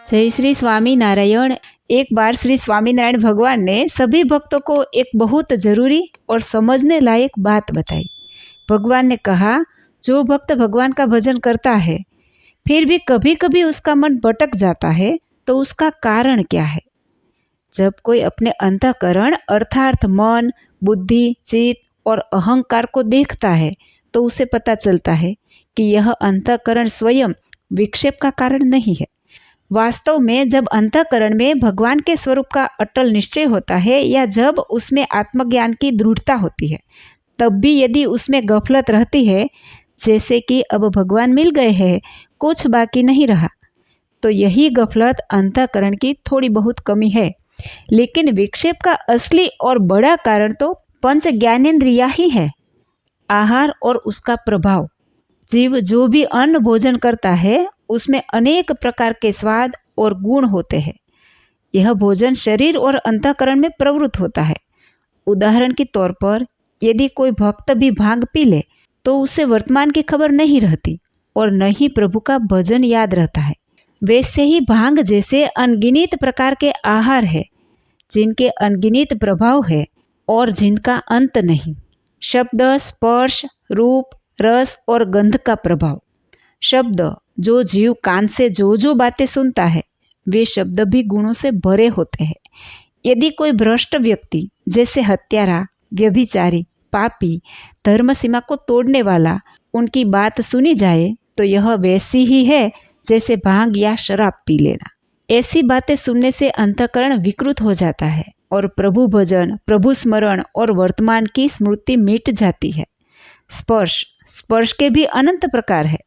जय श्री स्वामीनारायण। एक बार श्री स्वामीनारायण भगवान ने सभी भक्तों को एक बहुत ज़रूरी और समझने लायक बात बताई। भगवान ने कहा, जो भक्त भगवान का भजन करता है फिर भी कभी कभी उसका मन भटक जाता है तो उसका कारण क्या है। जब कोई अपने अंतःकरण अर्थात मन, बुद्धि, चित्त और अहंकार को देखता है तो उसे पता चलता है कि यह अंतःकरण स्वयं विक्षेप का कारण नहीं है। वास्तव में जब अंतःकरण में भगवान के स्वरूप का अटल निश्चय होता है या जब उसमें आत्मज्ञान की दृढ़ता होती है, तब भी यदि उसमें गफलत रहती है, जैसे कि अब भगवान मिल गए हैं, कुछ बाकी नहीं रहा, तो यही गफलत अंतःकरण की थोड़ी बहुत कमी है। लेकिन विक्षेप का असली और बड़ा कारण तो पंच ज्ञानेंद्रिया ही है, आहार और उसका प्रभाव। जीव जो भी अन्न भोजन करता है उसमें अनेक प्रकार के स्वाद और गुण होते हैं। यह भोजन शरीर और अंतःकरण में प्रवृत्त होता है। उदाहरण के तौर पर यदि कोई भक्त भी भांग पी ले तो उसे वर्तमान की खबर नहीं रहती और न ही प्रभु का भजन याद रहता है। वैसे ही भांग जैसे अनगिनत प्रकार के आहार है जिनके अनगिनत प्रभाव है और जिनका अंत नहीं। शब्द, स्पर्श, रूप, रस और गंध का प्रभाव। शब्द, जो जीव कान से जो बातें सुनता है वे शब्द भी गुणों से भरे होते हैं। यदि कोई भ्रष्ट व्यक्ति जैसे हत्यारा, व्यभिचारी, पापी, धर्म सीमा को तोड़ने वाला उनकी बात सुनी जाए तो यह वैसी ही है जैसे भांग या शराब पी लेना। ऐसी बातें सुनने से अंतःकरण विकृत हो जाता है और प्रभु भजन, प्रभु स्मरण और वर्तमान की स्मृति मिट जाती है। स्पर्श, स्पर्श के भी अनंत प्रकार है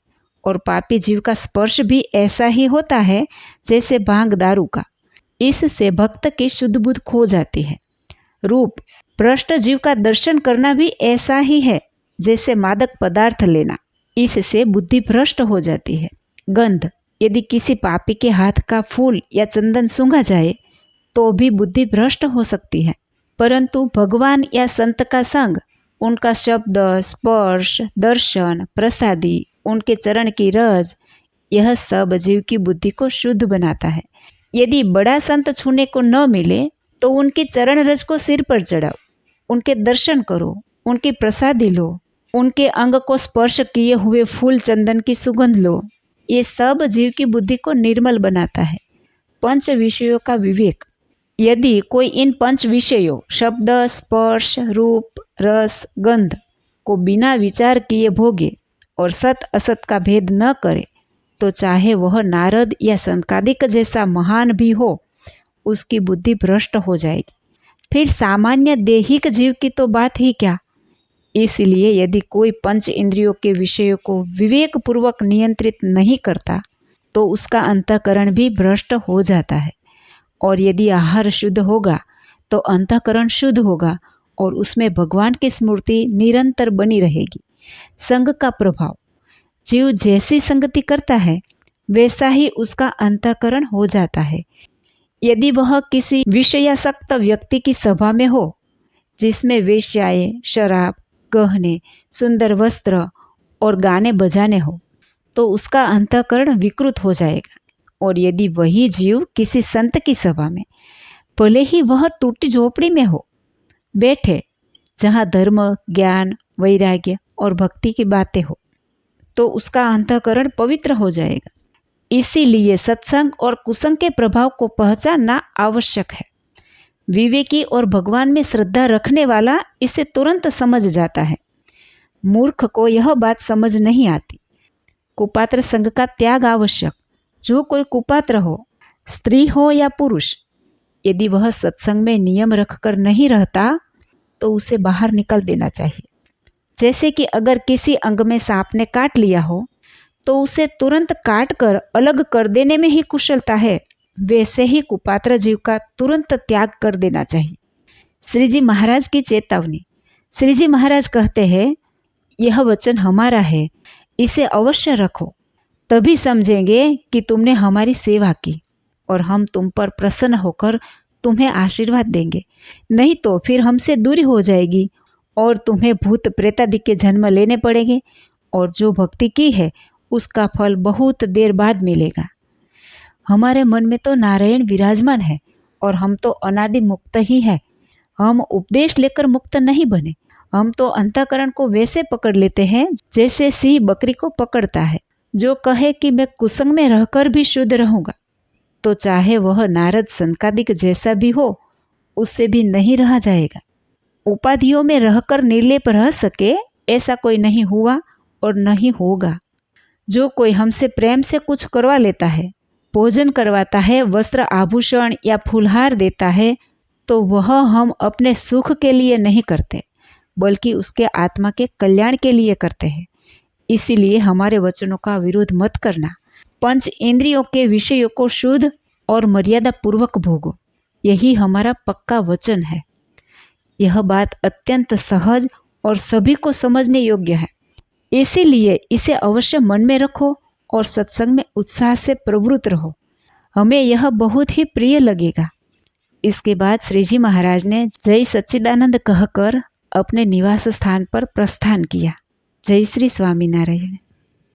और पापी जीव का स्पर्श भी ऐसा ही होता है जैसे भांग दारू का। इससे भक्त की शुद्ध बुद्ध खो जाती है। रूप, भ्रष्ट जीव का दर्शन करना भी ऐसा ही है जैसे मादक पदार्थ लेना। इससे बुद्धि भ्रष्ट हो जाती है। गंध, यदि किसी पापी के हाथ का फूल या चंदन सूंघा जाए तो भी बुद्धि भ्रष्ट हो सकती है, परंतु भगवान या संत का संग, उनका शब्द, स्पर्श, दर्शन, प्रसादी, उनके चरण की रज, यह सब जीव की बुद्धि को शुद्ध बनाता है। यदि बड़ा संत छूने को न मिले तो उनकी चरण रज को सिर पर चढ़ाओ, उनके दर्शन करो, उनकी प्रसादी लो, उनके अंग को स्पर्श किए हुए फूल चंदन की सुगंध लो। ये सब जीव की बुद्धि को निर्मल बनाता है। पंच विषयों का विवेक। यदि कोई इन पंच विषयों शब्द, स्पर्श, रूप, रस, गंध को बिना विचार किए भोगे और सत असत का भेद न करे तो चाहे वह नारद या संकादिक जैसा महान भी हो, उसकी बुद्धि भ्रष्ट हो जाएगी। फिर सामान्य देहिक जीव की तो बात ही क्या। इसलिए यदि कोई पंच इंद्रियों के विषयों को विवेक पूर्वक नियंत्रित नहीं करता तो उसका अंतःकरण भी भ्रष्ट हो जाता है। और यदि आहार शुद्ध होगा तो अंतःकरण शुद्ध होगा और उसमें भगवान की स्मृति निरंतर बनी रहेगी। संग का प्रभाव। जीव जैसी संगति करता है वैसा ही उसका अंतःकरण हो जाता है। यदि वह किसी विषयासक्त व्यक्ति की सभा में हो जिसमें वेश्याएं, शराब, गहने, सुंदर वस्त्र और गाने बजाने हो तो उसका अंतःकरण विकृत हो जाएगा। और यदि वही जीव किसी संत की सभा में, भले ही वह टूटी झोपड़ी में हो, बैठे जहाँ धर्म, ज्ञान, वैराग्य और भक्ति की बातें हो, तो उसका अंतःकरण पवित्र हो जाएगा। इसीलिए सत्संग और कुसंग के प्रभाव को पहचानना आवश्यक है। विवेकी और भगवान में श्रद्धा रखने वाला इसे तुरंत समझ जाता है। मूर्ख को यह बात समझ नहीं आती। कुपात्र संग का त्याग आवश्यक। जो कोई कुपात्र हो, स्त्री हो या पुरुष, यदि वह सत्संग में नियम रखकर नहीं रहता तो उसे बाहर निकल देना चाहिए। जैसे कि अगर किसी अंग में सांप ने काट लिया हो तो उसे तुरंत काट कर अलग कर देने में ही कुशलता है, वैसे ही कुपात्र जीव का तुरंत त्याग कर देना चाहिए। श्री जी महाराज की चेतावनी। श्री जी महाराज कहते हैं, यह वचन हमारा है, इसे अवश्य रखो, तभी समझेंगे कि तुमने हमारी सेवा की और हम तुम पर प्रसन्न होकर तुम्हें आशीर्वाद देंगे। नहीं तो फिर हमसे दूरी हो जाएगी और तुम्हें भूत प्रेतादि के जन्म लेने पड़ेंगे और जो भक्ति की है उसका फल बहुत देर बाद मिलेगा। हमारे मन में तो नारायण विराजमान है और हम तो अनादि मुक्त ही है। हम उपदेश लेकर मुक्त नहीं बने। हम तो अंतःकरण को वैसे पकड़ लेते हैं जैसे सिंह बकरी को पकड़ता है। जो कहे कि मैं कुसंग में रहकर भी शुद्ध रहूंगा, तो चाहे वह नारद संकादिक जैसा भी हो, उससे भी नहीं रहा जाएगा। उपाधियों में रहकर निर्लेप रह सके ऐसा कोई नहीं हुआ और नहीं होगा। जो कोई हमसे प्रेम से कुछ करवा लेता है, भोजन करवाता है, वस्त्र आभूषण या फूलहार देता है, तो वह हम अपने सुख के लिए नहीं करते, बल्कि उसके आत्मा के कल्याण के लिए करते हैं। इसीलिए हमारे वचनों का विरोध मत करना। पंच इंद्रियों के विषयों को शुद्ध और मर्यादा पूर्वक भोगो, यही हमारा पक्का वचन है। यह बात अत्यंत सहज और सभी को समझने योग्य है। इसीलिए इसे अवश्य मन में रखो और सत्संग में उत्साह से प्रवृत्त रहो। हमें यह बहुत ही प्रिय लगेगा। इसके बाद श्रीजी महाराज ने जय सच्चिदानंद कहकर अपने निवास स्थान पर प्रस्थान किया। जय श्री स्वामीनारायण।